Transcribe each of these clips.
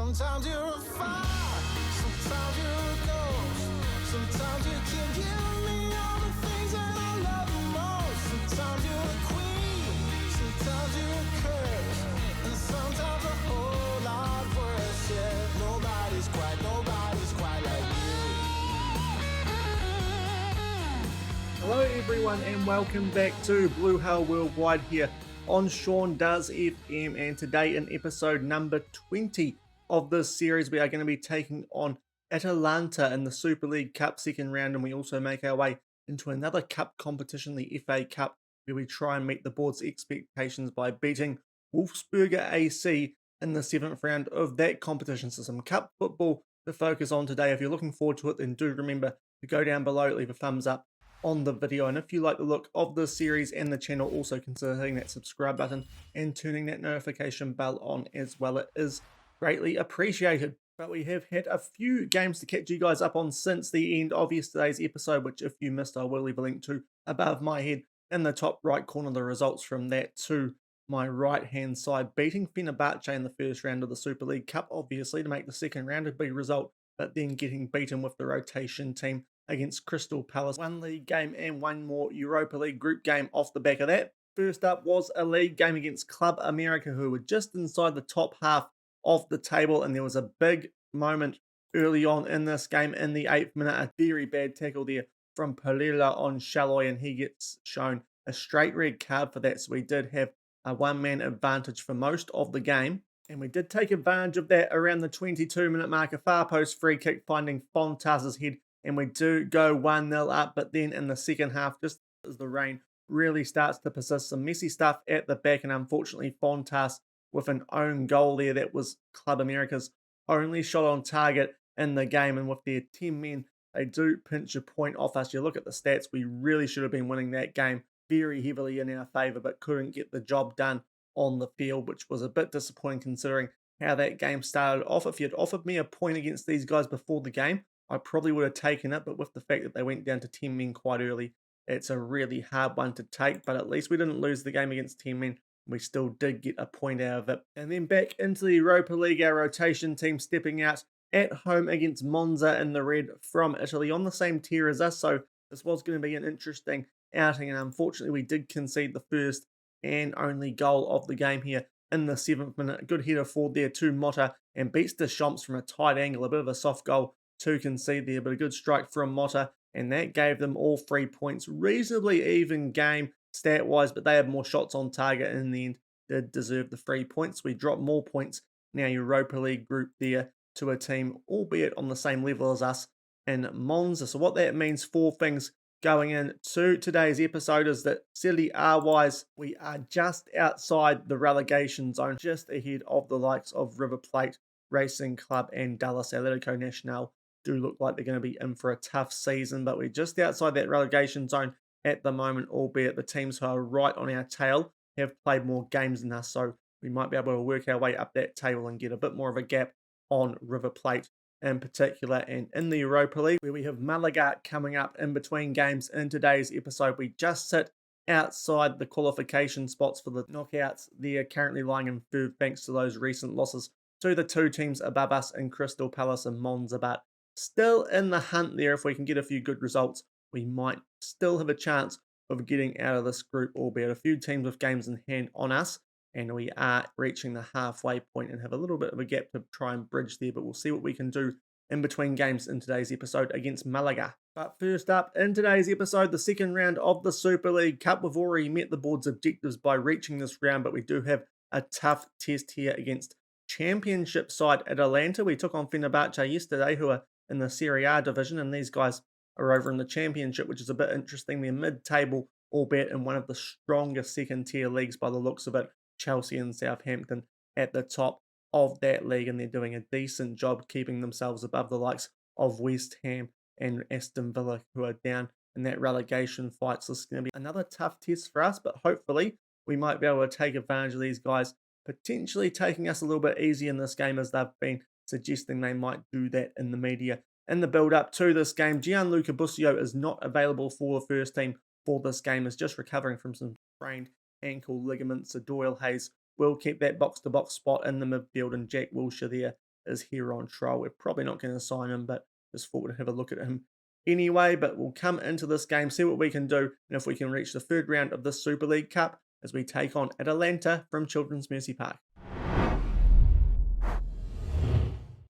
Sometimes you're a fire, sometimes you're a ghost. Sometimes you can give me all the things that I love the most. Sometimes you're a queen, sometimes you're a curse, and sometimes a whole lot worse. Yeah, nobody's quite like you. Hello everyone and welcome back to Blue Hell Worldwide here on Shaun Does FM, and today in episode number 20 of this series we are going to be taking on Atalanta in the Super League Cup second round, and we also make our way into another cup competition, the FA Cup, where we try and meet the board's expectations by beating Wolfsberger AC in the 7th round of that competition. So some cup football to focus on today. If you're looking forward to it, then do remember to go down below, leave a thumbs up on the video, and if you like the look of this series and the channel, also consider hitting that subscribe button and turning that notification bell on as well. It is greatly appreciated. But we have had a few games to catch you guys up on since the end of yesterday's episode, which if you missed, I will leave a link to above my head in the top right corner. The results from that to my right hand side, beating Fenerbahce in the first round of the Super League Cup, obviously to make the second round a big result, but then getting beaten with the rotation team against Crystal Palace. One league game and one more Europa League group game off the back of that. First up was a league game against Club America, who were just inside the top half of the table, and there was a big moment early on in this game in the 8th minute. A very bad tackle there from Pereira on Shaloy, and he gets shown a straight red card for that, so we did have a one-man advantage for most of the game. And we did take advantage of that around the 22-minute mark. A far post free kick finding Fontas's head, and we do go 1-0 up, but then in the second half, just as the rain really starts to persist, some messy stuff at the back, and unfortunately Fontas with an own goal there. That was Club America's only shot on target in the game, and with their 10 men, they do pinch a point off us. You look at the stats, we really should have been winning that game very heavily in our favour, but couldn't get the job done on the field, which was a bit disappointing considering how that game started off. If you'd offered me a point against these guys before the game, I probably would have taken it, but with the fact that they went down to 10 men quite early, it's a really hard one to take. But at least we didn't lose the game against 10 men. We still did get a point out of it. And then back into the Europa League, our rotation team stepping out at home against Monza in the red from Italy on the same tier as us. So this was going to be an interesting outing, and unfortunately we did concede the first and only goal of the game here in the 7th minute. A good header forward there to Motta, and beats Deschamps from a tight angle. A bit of a soft goal to concede there, but a good strike from Motta, and that gave them all 3 points. Reasonably even game stat-wise, but they had more shots on target and in the end did deserve the 3 points. We dropped more points in our Europa League group there to a team, albeit on the same level as us, in Monza. So what that means, 4 things going into today's episode, is that Serie A-wise, we are just outside the relegation zone, just ahead of the likes of River Plate, Racing Club and Dallas Atletico Nacional. Do look like they're going to be in for a tough season, but we're just outside that relegation zone at the moment, albeit the teams who are right on our tail have played more games than us, so we might be able to work our way up that table and get a bit more of a gap on River Plate in particular. And in the Europa League, where we have Malaga coming up in between games in today's episode, we just sit outside the qualification spots for the knockouts. They are currently lying in third thanks to those recent losses to the 2 teams above us in Crystal Palace and Monza, but still in the hunt there. If we can get a few good results, we might still have a chance of getting out of this group, albeit a few teams with games in hand on us, and we are reaching the halfway point and have a little bit of a gap to try and bridge there, but we'll see what we can do in between games in today's episode against Malaga. But first up in today's episode, the second round of the Super League Cup. We've already met the board's objectives by reaching this round, but we do have a tough test here against Championship side Atalanta. We took on Fenerbahce yesterday, who are in the Serie A division, and these guys are over in the Championship, which is a bit interesting. They're mid-table, albeit in one of the strongest second-tier leagues by the looks of it. Chelsea and Southampton at the top of that league, and they're doing a decent job keeping themselves above the likes of West Ham and Aston Villa, who are down in that relegation fight. So it's going to be another tough test for us, but hopefully we might be able to take advantage of these guys potentially taking us a little bit easy in this game, as they've been suggesting they might do that in the media. In the build-up to this game, Gianluca Busio is not available for the first team for this game, is just recovering from some sprained ankle ligaments. So Doyle Hayes will keep that box-to-box spot in the midfield, and Jack Wilshere there is here on trial. We're probably not going to sign him, but just thought we'd have a look at him anyway. But we'll come into this game, see what we can do, and if we can reach the third round of the Super League Cup as we take on Atalanta from Children's Mercy Park.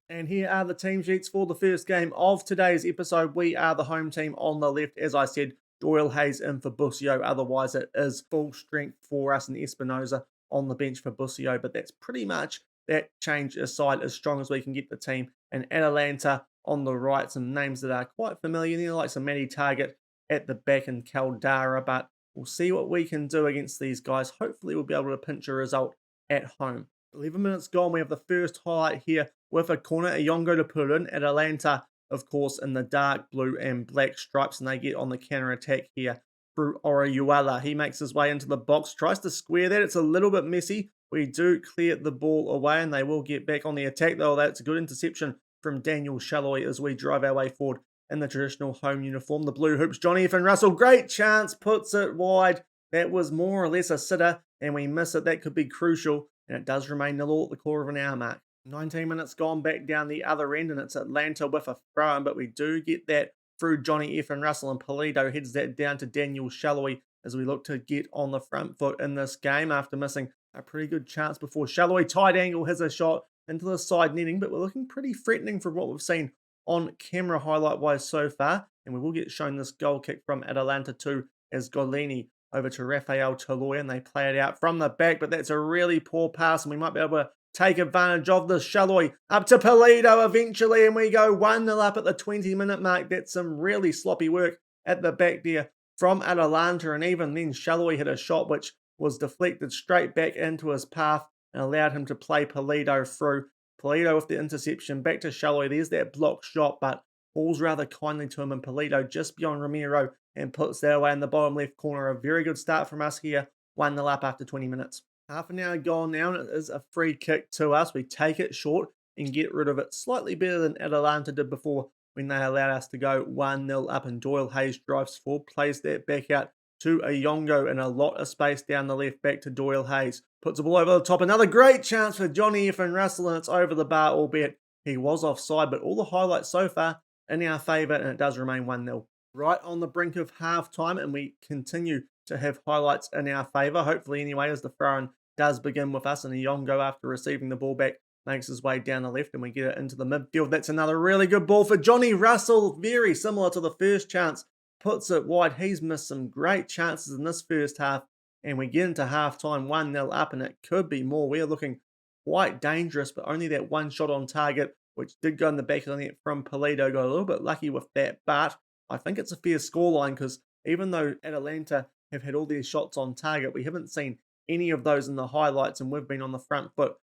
And here are the team sheets for the first game of today's episode. We are the home team on the left. As I said, Doyle Hayes in for Busio. Otherwise, it is full strength for us and Espinoza on the bench for Busio. But that's pretty much that change aside, as strong as we can get the team. And Atalanta on the right, some names that are quite familiar there, like some Matty Target at the back and Caldara. But we'll see what we can do against these guys. Hopefully, we'll be able to pinch a result at home. 11 minutes gone. We have the first highlight here with a corner, a Yongo to put in. Atalanta, of course, in the dark blue and black stripes, and they get on the counter-attack here through Orihuela. He makes his way into the box, tries to square that. It's a little bit messy. We do clear the ball away, and they will get back on the attack, though. That's a good interception from Daniel Shalloy as we drive our way forward in the traditional home uniform. The blue hoops, Johnny F. Russell, great chance, puts it wide. That was more or less a sitter, and we miss it. That could be crucial, and it does remain 0 at the quarter of an hour mark. 19 minutes gone back down the other end, and it's Atlanta with a throw-in, but we do get that through Johnny F. Russell, and Polito heads that down to Daniel Shalloy as we look to get on the front foot in this game after missing a pretty good chance before. Shalloy, tight angle, has a shot into the side netting, but we're looking pretty threatening from what we've seen on camera highlight-wise so far, and we will get shown this goal kick from Atalanta too as Golini over to Rafael Toloy, and they play it out from the back, but that's a really poor pass, and we might be able to take advantage of this. Shalloy up to Polito eventually, and we go 1-0 up at the 20-minute mark. That's some really sloppy work at the back there from Atalanta, and even then Shalloy hit a shot which was deflected straight back into his path and allowed him to play Polito through. Polito with the interception, back to Shalloy. There's that block shot, but falls rather kindly to him, and Polito just beyond Ramiro and puts that away in the bottom left corner. A very good start from us here, 1-0 up after 20 minutes. Half an hour gone now, and it is a free kick to us. We take it short and get rid of it. Slightly better than Atalanta did before when they allowed us to go 1-0 up, and Doyle Hayes drives forward, plays that back out to a Yongo in a lot of space down the left, back to Doyle Hayes. Puts the ball over the top. Another great chance for Johnny F. Russell, and it's over the bar, albeit he was offside, but all the highlights so far in our favour, and it does remain 1-0. Right on the brink of half-time, and we continue to have highlights in our favour, hopefully anyway, as the throw-in does begin with us, and Yongo, after receiving the ball back, makes his way down the left, and we get it into the midfield. That's another really good ball for Johnny Russell, very similar to the first chance, puts it wide. He's missed some great chances in this first half, and we get into half-time 1-0 up, and it could be more. We're looking quite dangerous, but only that one shot on target, which did go in the back of the net from Polito. Got a little bit lucky with that, but I think it's a fair scoreline, because even though Atalanta have had all their shots on target, we haven't seen any of those in the highlights, and we've been on the front foot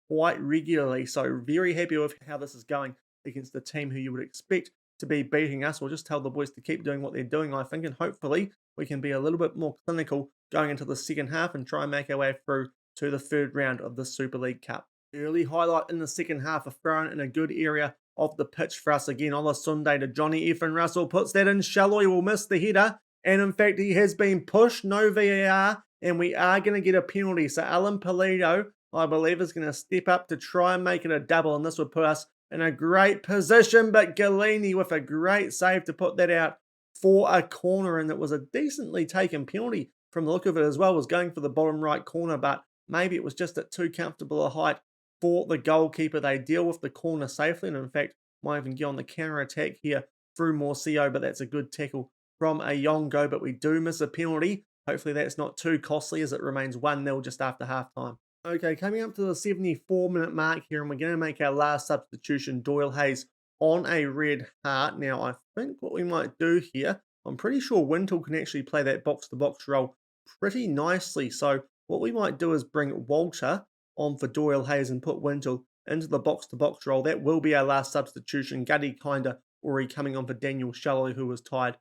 quite regularly. So very happy with how this is going against the team who you would expect to be beating us. We'll just tell the boys to keep doing what they're doing, I think, and hopefully we can be a little bit more clinical going into the second half and try and make our way through to the third round of the Super League Cup. Early highlight in the second half, a throw in a good area of the pitch for us again. Ola Sunday to Johnny F. Russell, puts that in. Shalloy will miss the header, and in fact he has been pushed. No VAR, and we are going to get a penalty. So Alan Polito, I believe, is going to step up to try and make it a double, and this would put us in a great position. But Galini with a great save to put that out for a corner, and it was a decently taken penalty from the look of it as well. Was going for the bottom right corner, but maybe it was just at too comfortable a height for the goalkeeper. They deal with the corner safely, and in fact might even get on the counter-attack here through Morcio, but that's a good tackle from a Yongo, but we do miss a penalty. Hopefully that's not too costly, as it remains 1-0 just after half-time. Okay, coming up to the 74-minute mark here, and we're going to make our last substitution. Doyle Hayes on a red heart. Now, I think what we might do here, I'm pretty sure Wintle can actually play that box-to-box role pretty nicely. So what we might do is bring Walter on for Doyle Hayes and put Wintle into the box-to-box role. That will be our last substitution. Gutty kinda already coming on for Daniel Shallow, who was tired.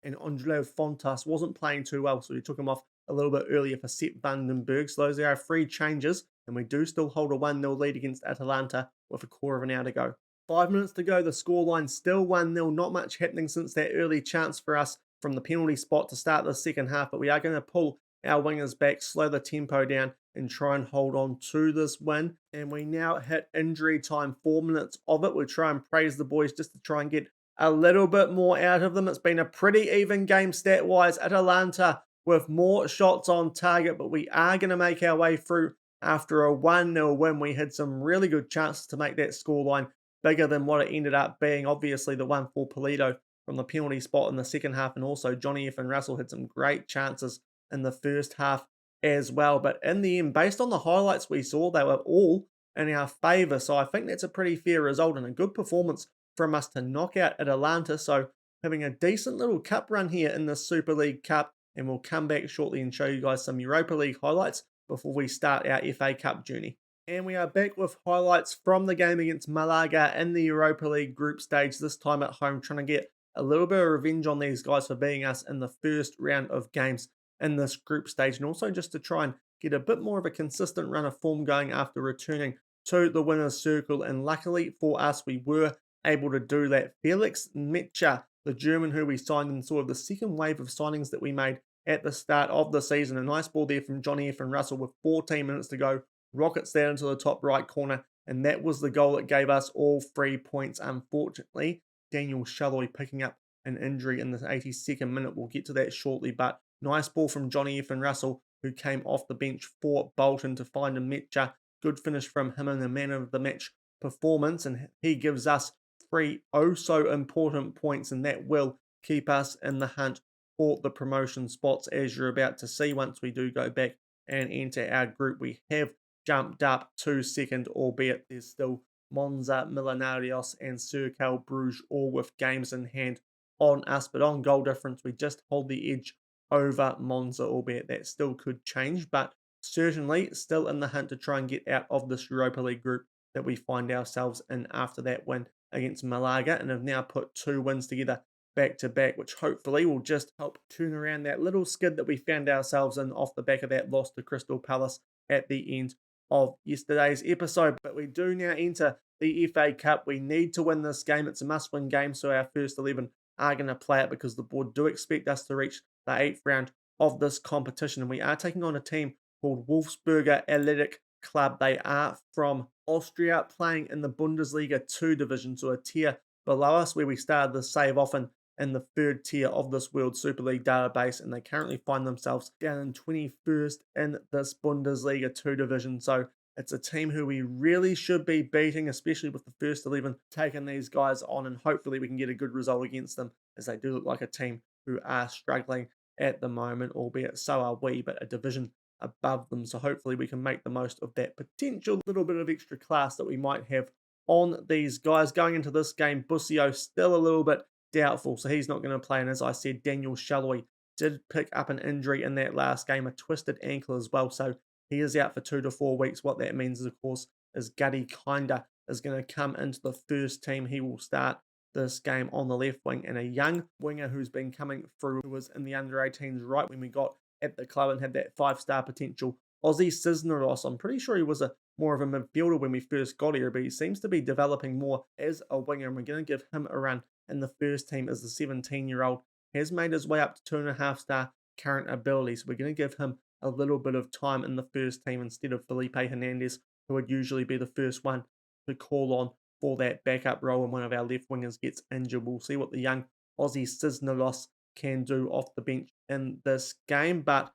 And Angelo Fontas wasn't playing too well, so we took him off a little bit earlier for Sepp Vandenberg. So those are our three changes, and we do still hold a 1-0 lead against Atalanta with a quarter of an hour to go. 5 minutes to go, the scoreline still 1-0. Not much happening since that early chance for us from the penalty spot to start the second half, but we are going to pull our wingers back, slow the tempo down, and try and hold on to this win. And we now hit injury time, 4 minutes of it. We'll try and praise the boys just to try and get a little bit more out of them. It's been a pretty even game stat-wise. Atalanta with more shots on target, but we are going to make our way through after a 1-0 win. We had some really good chances to make that scoreline bigger than what it ended up being. Obviously, the one for Polito from the penalty spot in the second half, and also Johnny F. and Russell had some great chances in the first half as well. But in the end, based on the highlights we saw, they were all in our favour. So I think that's a pretty fair result and a good performance from us to knock out Atalanta. So having a decent little cup run here in the Super League Cup, and we'll come back shortly and show you guys some Europa League highlights before we start our FA Cup journey. And we are back with highlights from the game against Malaga in the Europa League group stage, this time at home, trying to get a little bit of revenge on these guys for beating us in the first round of games in this group stage, and also just to try and get a bit more of a consistent run of form going after returning to the winner's circle. And luckily for us, we were able to do that. Felix Metscher, the German who we signed in sort of the second wave of signings that we made at the start of the season. A nice ball there from Johnny F. and Russell with 14 minutes to go. Rockets that into the top right corner, and that was the goal that gave us all 3 points. Unfortunately, Daniel Shalloy picking up an injury in the 82nd minute. We'll get to that shortly, but nice ball from Johnny F. and Russell, who came off the bench for Bolton to find a Metscher. Good finish from him and the man of the match performance, and he gives us 3 so important points, and that will keep us in the hunt for the promotion spots, as you're about to see once we do go back and enter our group. We have jumped up to second, albeit there's still Monza, Millonarios, and Cercle Bruges all with games in hand on us. But on goal difference, we just hold the edge over Monza, albeit that still could change. But certainly still in the hunt to try and get out of this Europa League group that we find ourselves in after that win against Malaga, and have now put 2 wins together back to back, which hopefully will just help turn around that little skid that we found ourselves in off the back of that loss to Crystal Palace at the end of yesterday's episode. But we do now enter the FA Cup. We need to win this game. It's a must-win game, so our first 11 are going to play it because the board do expect us to reach the 8th round of this competition. And we are taking on a team called Wolfsberger Athletic Club. They are from Austria, playing in the Bundesliga 2 division, so a tier below us, where we started the save often in the 3rd tier of this World Super League database, and they currently find themselves down in 21st in this Bundesliga 2 division. So it's a team who we really should be beating, especially with the first 11 taking these guys on, and hopefully we can get a good result against them, as they do look like a team who are struggling at the moment, albeit so are we, but a division above them. So hopefully we can make the most of that potential little bit of extra class that we might have on these guys. Going into this game, Busio still a little bit doubtful, so he's not going to play. And as I said, Daniel Shalloy did pick up an injury in that last game, a twisted ankle as well, so he is out for 2 to 4 weeks. What that means, of course, is Gutty Kinder is going to come into the first team. He will start this game on the left wing, and a young winger who's been coming through, who was in the under-18s right when we got at the club and had that 5-star potential, Ozzy Cisneros. I'm pretty sure he was more of a midfielder when we first got here, but he seems to be developing more as a winger, and we're going to give him a run in the first team as the 17-year-old has made his way up to 2.5-star current ability. So we're going to give him a little bit of time in the first team instead of Felipe Hernandez, who would usually be the first one to call on for that backup role when one of our left wingers gets injured. We'll see what the young Ozzy Cisneros can do off the bench in this game, but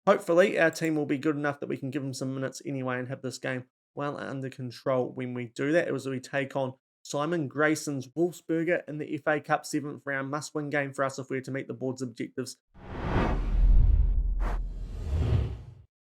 hopefully our team will be good enough that we can give them some minutes anyway and have this game well under control when we do that. It was we take on Simon Grayson's Wolfsberger in the FA Cup 7th round. Must-win game for us if we're to meet the board's objectives.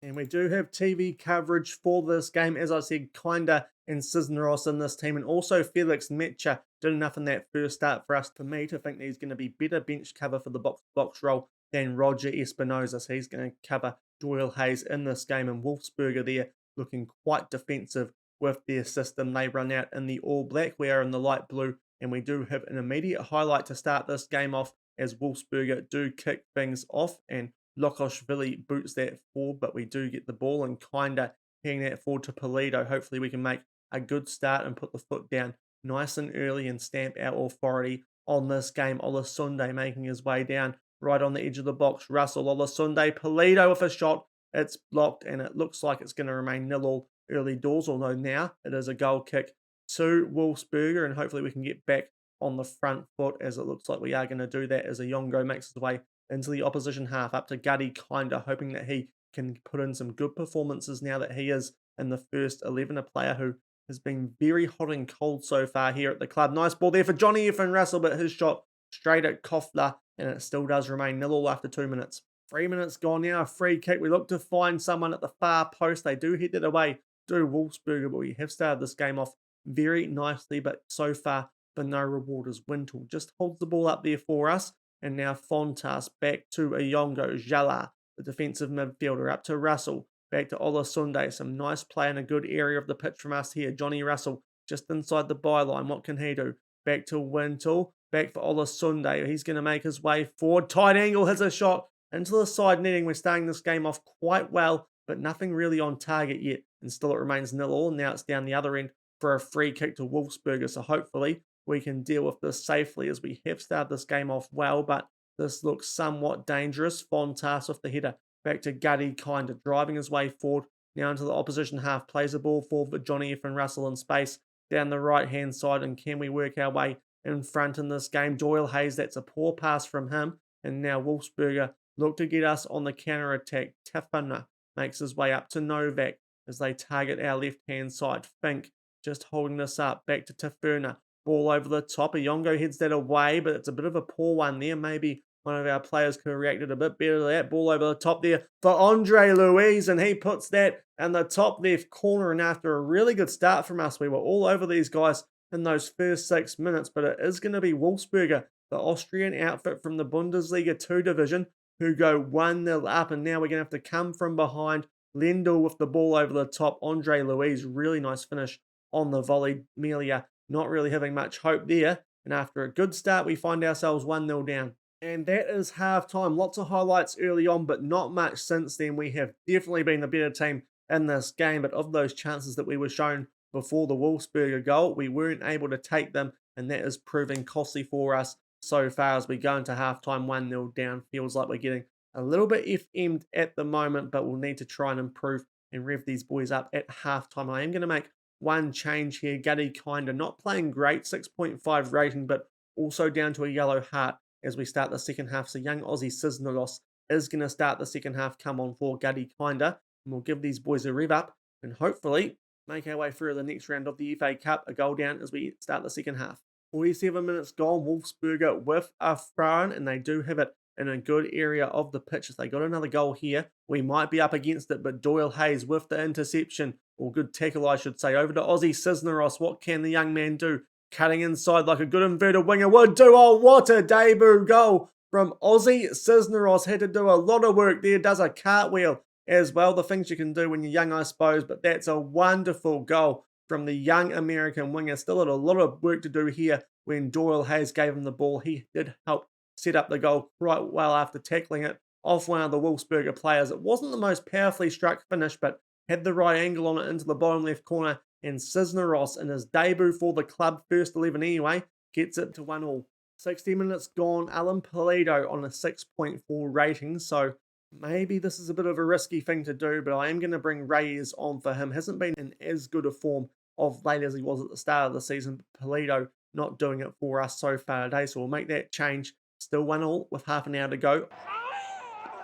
And we do have TV coverage for this game. As I said, Kinder and Cisneros in this team, and also Felix Metscher did enough in that first start for us, for me, to think that he's going to be better bench cover for the box role than Roger Espinoza. So he's going to cover Doyle Hayes in this game, and Wolfsberger there looking quite defensive with their system they run out in the all black. We are in the light blue, and we do have an immediate highlight to start this game off as Wolfsberger do kick things off, and Lokoshvili boots that forward, but we do get the ball and Kinder hitting that forward to Polito. Hopefully we can make a good start and put the foot down nice and early and stamp our authority on this game. Olasunde making his way down right on the edge of the box. Russell Olasunde, Polito with a shot. It's blocked, and it looks like it's going to remain 0-0 early doors, although now it is a goal kick to Wolfsberger, and hopefully we can get back on the front foot, as it looks like we are going to do that as Ayongo makes his way into the opposition half, up to Gutty, hoping that he can put in some good performances now that he is in the first 11, a player who has been very hot and cold so far here at the club. Nice ball there for Johnny F. and Russell, but his shot straight at Koffler, and it still does remain 0-0 after 2 minutes. 3 minutes gone now, a free kick. We look to find someone at the far post. They do head it away to Wolfsberger, but we have started this game off very nicely, but so far for no reward as Wintle just holds the ball up there for us. And now Fontas back to Ayongo, Jala, the defensive midfielder, up to Russell, back to Olasunde. Some nice play in a good area of the pitch from us here. Johnny Russell just inside the byline. What can he do? Back to Wintle, back for Olasunde. He's going to make his way forward. Tight angle, hits a shot into the side netting. We're starting this game off quite well, but nothing really on target yet. And still it remains 0-0. Now it's down the other end for a free kick to Wolfsberger. So hopefully we can deal with this safely, as we have started this game off well, but this looks somewhat dangerous. Fontas with the header back to Gutty, driving his way forward now into the opposition half. Plays the ball forward for Johnny F. and Russell in space down the right-hand side. And can we work our way in front in this game? Doyle Hayes, that's a poor pass from him. And now Wolfsberger look to get us on the counter-attack. Tafana makes his way up to Novak as they target our left-hand side. Fink just holding this up. Back to Tafuna. Ball over the top. Ayongo heads that away, but it's a bit of a poor one there. Maybe one of our players could have reacted a bit better to that. Ball over the top there for Andre Luiz, and he puts that in the top left corner. And after a really good start from us, we were all over these guys in those first 6 minutes, but it is going to be Wolfsberger, the Austrian outfit from the Bundesliga 2 division, who go 1-0 up, and now we're going to have to come from behind. Lendl with the ball over the top. Andre Luiz, really nice finish on the volley. Melia not really having much hope there. And after a good start, we find ourselves 1-0 down. And that is half-time. Lots of highlights early on, but not much since then. We have definitely been the better team in this game, but of those chances that we were shown before the Wolfsberger goal, we weren't able to take them, and that is proving costly for us so far as we go into half-time 1-0 down. Feels like we're getting a little bit FM'd at the moment, but we'll need to try and improve and rev these boys up at half-time. I am going to make one change here. Gutty not playing great, 6.5 rating, but also down to a yellow heart as we start the second half. So young Aussie Cisneros is going to start the second half. Come on for Gutty and we'll give these boys a rev up and hopefully make our way through the next round of the FA Cup, a goal down as we start the second half. 47 minutes gone, Wolfsberger with a throw, and they do have it in a good area of the pitch. If they got another goal here, we might be up against it, but Doyle Hayes with the interception, or good tackle I should say, over to Aussie Cisneros. What can the young man do? Cutting inside like a good inverted winger would do. Oh, what a debut goal from Aussie Cisneros. Had to do a lot of work there, does a cartwheel as well. The things you can do when you're young, I suppose, but that's a wonderful goal from the young American winger. Still had a lot of work to do here when Doyle Hayes gave him the ball. He did help set up the goal quite well after tackling it off one of the Wolfsberger players. It wasn't the most powerfully struck finish, but had the right angle on it into the bottom left corner, and Cisneros in his debut for the club, first 11 anyway, gets it to 1-1. 60 minutes gone, Alan Polito on a 6.4 rating, so maybe this is a bit of a risky thing to do, but I am going to bring Reyes on for him. Hasn't been in as good a form of late as he was at the start of the season, but Polito not doing it for us so far today, so we'll make that change. Still 1-1 with half an hour to go.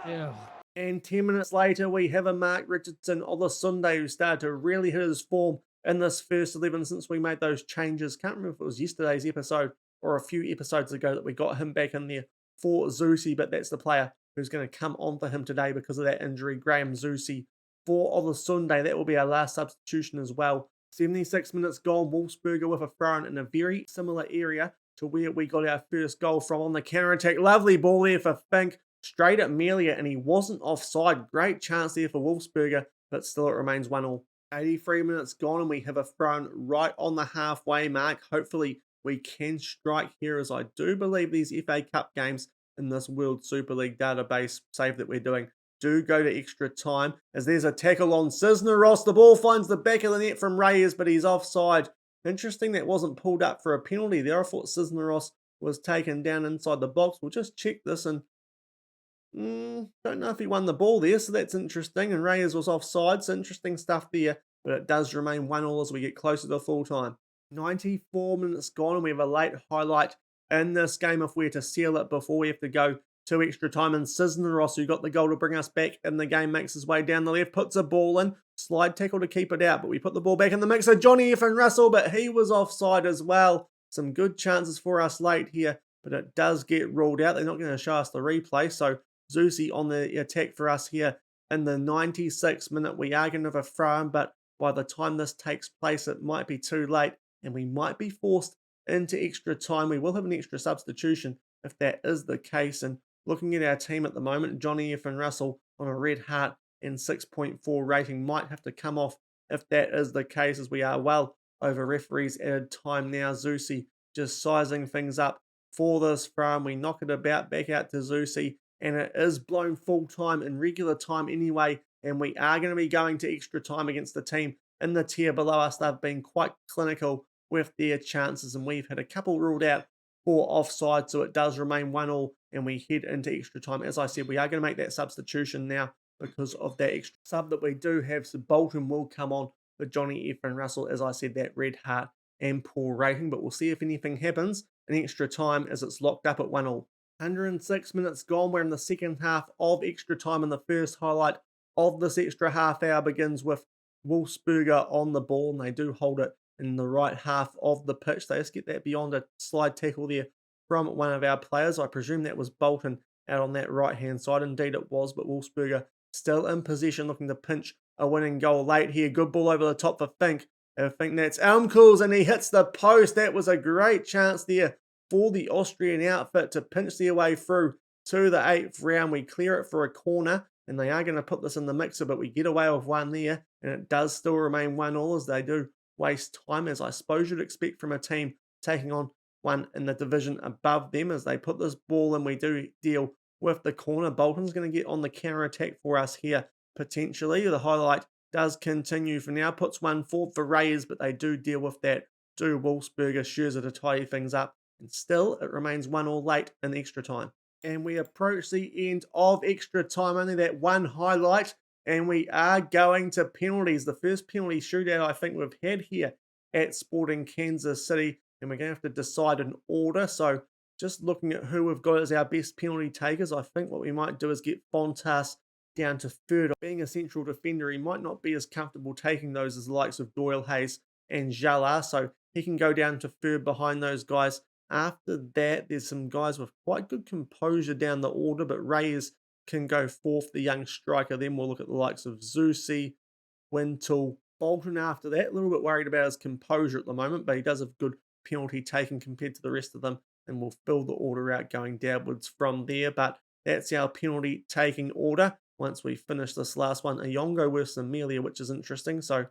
Yeah. And 10 minutes later, we have a Mark Richardson Olasunde who started to really hit his form in this first 11 since we made those changes. Can't remember if it was yesterday's episode or a few episodes ago that we got him back in there for Zusi, but that's the player who's going to come on for him today because of that injury. Graham Zusi for Olasunde. That will be our last substitution as well. 76 minutes gone, Wolfsberger with a throw in a very similar area to where we got our first goal from on the counter-attack. Lovely ball there for Fink, straight at Melia, and he wasn't offside. Great chance there for Wolfsberger, but still it remains 1-1. 83 minutes gone, and we have a throw right on the halfway mark. Hopefully we can strike here, as I do believe these FA Cup games in this World Super League database save that we're doing do go to extra time, as there's a tackle on Cisneros. The ball finds the back of the net from Reyes, but he's offside. Interesting that wasn't pulled up for a penalty there. I thought Cisneros was taken down inside the box. We'll just check this, and Don't know if he won the ball there, so that's interesting. And Reyes was offside, so interesting stuff there. But it does remain 1-1 as we get closer to full time. 94 minutes gone, and we have a late highlight in this game if we're to seal it before we have to go to extra time. And Cisneros, who got the goal to bring us back in the game, makes his way down the left, puts a ball in, slide tackle to keep it out. But we put the ball back in the mixer. Johnny F. and Russell, but he was offside as well. Some good chances for us late here, but it does get ruled out. They're not going to show us the replay, so Zusi on the attack for us here in the 96th minute. We are going to have a throw in, but by the time this takes place, it might be too late and we might be forced into extra time. We will have an extra substitution if that is the case. And looking at our team at the moment, Johnny F. and Russell on a red heart and 6.4 rating might have to come off if that is the case, as we are well over referees added time now. Zusi just sizing things up for this throw. We knock it about back out to Zusi, and it is blown full time in regular time anyway, and we are going to be going to extra time against the team in the tier below us. They've been quite clinical with their chances, and we've had a couple ruled out for offside, so it does remain 1-1, and we head into extra time. As I said, we are going to make that substitution now because of that extra sub that we do have, so Bolton will come on for Johnny F. and Russell. As I said, that red heart and poor rating, but we'll see if anything happens in extra time as it's locked up at 1-1. 106 minutes gone. We're in the second half of extra time, and the first highlight of this extra half hour begins with Wolfsberger on the ball, and they do hold it in the right half of the pitch. They just get that beyond a slide tackle there from one of our players. I presume that was Bolton out on that right-hand side. Indeed it was, but Wolfsberger still in possession, looking to pinch a winning goal late here. Good ball over the top for Fink. I think that's Elmkels, and he hits the post. That was a great chance there for the Austrian outfit to pinch their way through to the 8th round. We clear it for a corner, and they are going to put this in the mixer, but we get away with one there, and it does still remain 1-1 as they do waste time, as I suppose you'd expect from a team taking on one in the division above them. As they put this ball in, we do deal with the corner. Bolton's going to get on the counter-attack for us here, potentially. The highlight does continue for now, puts one forward for Reyes, but they do deal with that. Do Wolfsberger, Scherzer to tidy things up. And still, it remains 1-1 late in extra time. And we approach the end of extra time. Only that one highlight. And we are going to penalties. The first penalty shootout I think we've had here at Sporting Kansas City. And we're going to have to decide an order. So just looking at who we've got as our best penalty takers, I think what we might do is get Fontas down to third. Being a central defender, he might not be as comfortable taking those as the likes of Doyle, Hayes and Jala. So he can go down to third behind those guys. After that, there's some guys with quite good composure down the order, but Reyes can go fourth, the young striker. Then we'll look at the likes of Zusi, Wintle, Bolton after that. A little bit worried about his composure at the moment, but he does have good penalty taking compared to the rest of them, and we'll fill the order out going downwards from there. But that's our penalty taking order. Once we finish this last one, Ayongo versus Amelia, which is interesting. So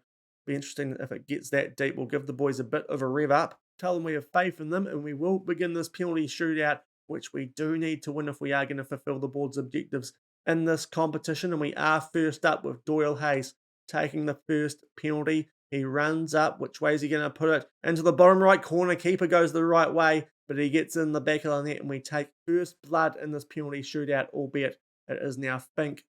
be interesting if it gets that deep. We'll give the boys a bit of a rev up. Tell them we have faith in them, and we will begin this penalty shootout, which we do need to win if we are going to fulfill the board's objectives in this competition. And we are first up with Doyle Hayes taking the first penalty. He runs up. Which way is he going to put it? Into the bottom right corner. Keeper goes the right way, but he gets in the back of the net, and we take first blood in this penalty shootout, albeit it is now Fink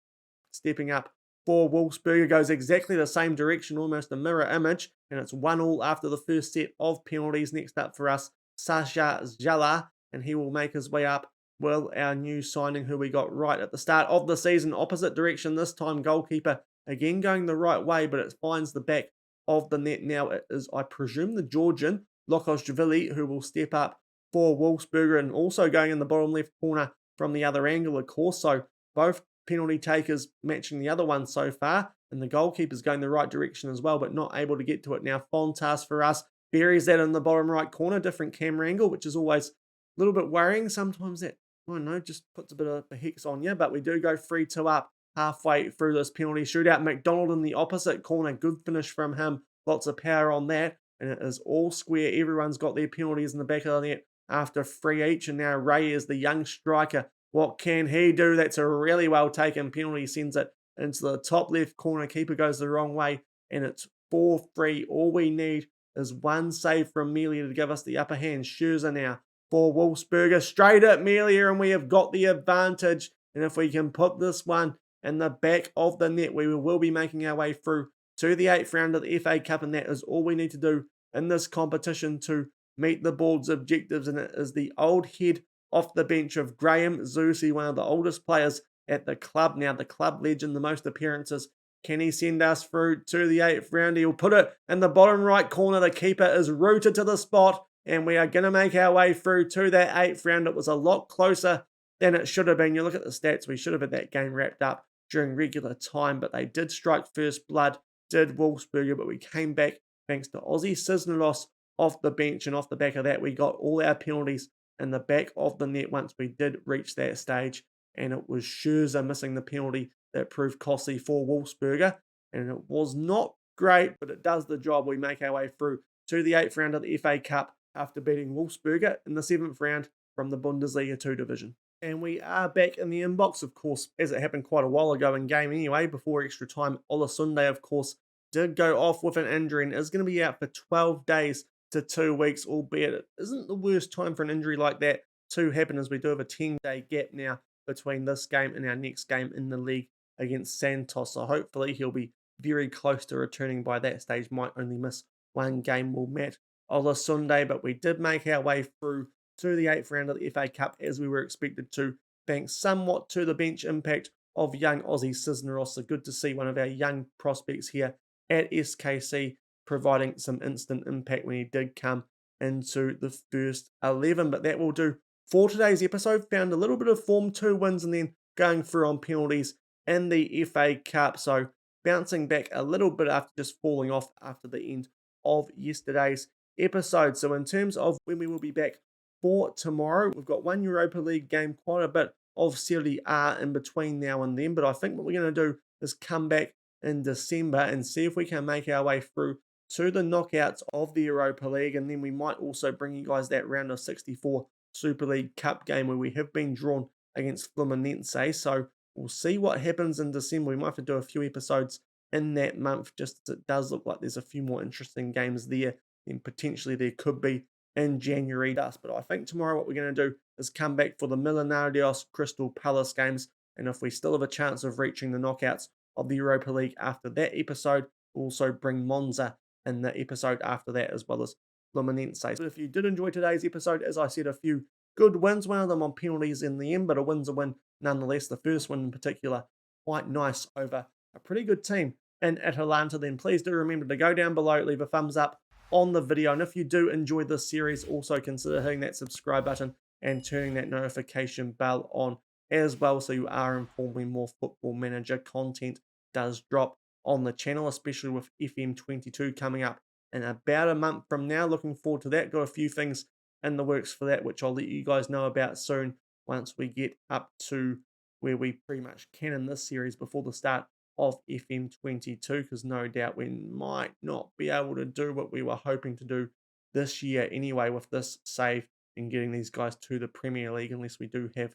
stepping up for Wolfsberger. Goes exactly the same direction, almost a mirror image, and it's 1-1 after the first set of penalties. Next up for us, Sasha Zjala, and he will make his way up. Well, our new signing who we got right at the start of the season, opposite direction this time, goalkeeper again going the right way, but it finds the back of the net now. It is, I presume, the Georgian, Lokosjvili, who will step up for Wolfsberger, and also going in the bottom left corner from the other angle, of course. So both penalty takers matching the other one so far, and the goalkeeper's going the right direction as well, but not able to get to it. Now Fontas for us buries that in the bottom right corner, different camera angle, which is always a little bit worrying. Sometimes that, I don't know, just puts a bit of a hex on you, but we do go 3-2 up halfway through this penalty shootout. McDonald in the opposite corner, good finish from him, lots of power on that, and it is all square. Everyone's got their penalties in the back of the net after 3 each, and now Ray is the young striker. What can he do? That's a really well taken penalty. Sends it into the top left corner. Keeper goes the wrong way, and it's 4-3. All we need is one save from Melia to give us the upper hand. Scherzer now for Wolfsberger. Straight at Melia, and we have got the advantage. And if we can put this one in the back of the net, we will be making our way through to the 8th round of the FA Cup, and that is all we need to do in this competition to meet the board's objectives. And it is the old head off the bench of Graham Zusi, one of the oldest players at the club now, the club legend, the most appearances. Can he send us through to the 8th round? He'll put it in the bottom right corner. The keeper is rooted to the spot, and we are going to make our way through to that 8th round. It was a lot closer than it should have been. You look at the stats, we should have had that game wrapped up during regular time, but they did strike first blood, did Wolfsberger, but we came back thanks to Ozzy Cisneros off the bench, and off the back of that, we got all our penalties in the back of the net once we did reach that stage, and it was Scherzer missing the penalty that proved costly for Wolfsberger, and it was not great, but it does the job. We make our way through to the 8th round of the FA Cup after beating Wolfsberger in the 7th round from the Bundesliga 2 division. And we are back in the inbox, of course, as it happened quite a while ago in game anyway, before extra time. Olasunde, of course, did go off with an injury and is going to be out for 12 days to 2 weeks, albeit it isn't the worst time for an injury like that to happen, as we do have a 10-day gap now between this game and our next game in the league against Santos. So hopefully he'll be very close to returning by that stage. Might only miss one game, will Matt Olasunde, but we did make our way through to the 8th round of the FA Cup as we were expected to, thanks somewhat to the bench impact of young Ozzy Cisneros. So good to see one of our young prospects here at SKC providing some instant impact when he did come into the first 11. But that will do for today's episode. Found a little bit of form, 2 wins, and then going through on penalties in the FA Cup. So bouncing back a little bit after just falling off after the end of yesterday's episode. So in terms of when we will be back for tomorrow, we've got one Europa League game, quite a bit of Serie A in between now and then. But I think what we're going to do is come back in December and see if we can make our way through to the knockouts of the Europa League. And then we might also bring you guys that round of 64 Super League Cup game where we have been drawn against Fluminense. So we'll see what happens in December. We might have to do a few episodes in that month, just as it does look like there's a few more interesting games there than potentially there could be in January dust. But I think tomorrow what we're going to do is come back for the Millonarios Crystal Palace games. And if we still have a chance of reaching the knockouts of the Europa League after that episode, we'll also bring Monza in the episode after that, as well as Fluminense. But if you did enjoy today's episode, as I said, a few good wins, one of them on penalties in the end, but a win's a win nonetheless. The first one in particular, quite nice over a pretty good team in Atalanta. Then please do remember to go down below, leave a thumbs up on the video, and if you do enjoy this series, also consider hitting that subscribe button and turning that notification bell on as well, so you are informed when more Football Manager content does drop on the channel, especially with FM22 coming up in about a month from now. Looking forward to that. Got a few things in the works for that, which I'll let you guys know about soon once we get up to where we pretty much can in this series before the start of FM22, because no doubt we might not be able to do what we were hoping to do this year anyway with this save and getting these guys to the Premier League, unless we do have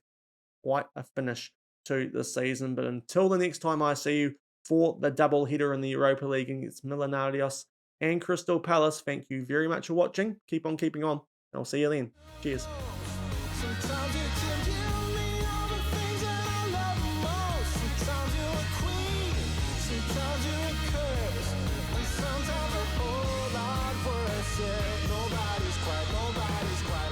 quite a finish to the season. But until the next time I see you for the double header in the Europa League against Millonarios and Crystal Palace, thank you very much for watching. Keep on keeping on, and I'll see you then. Cheers. Sometimes you can give me all the things that I love most. Sometimes you're a queen, sometimes you're a curse, and sometimes a whole lot worse. Yeah, nobody's quite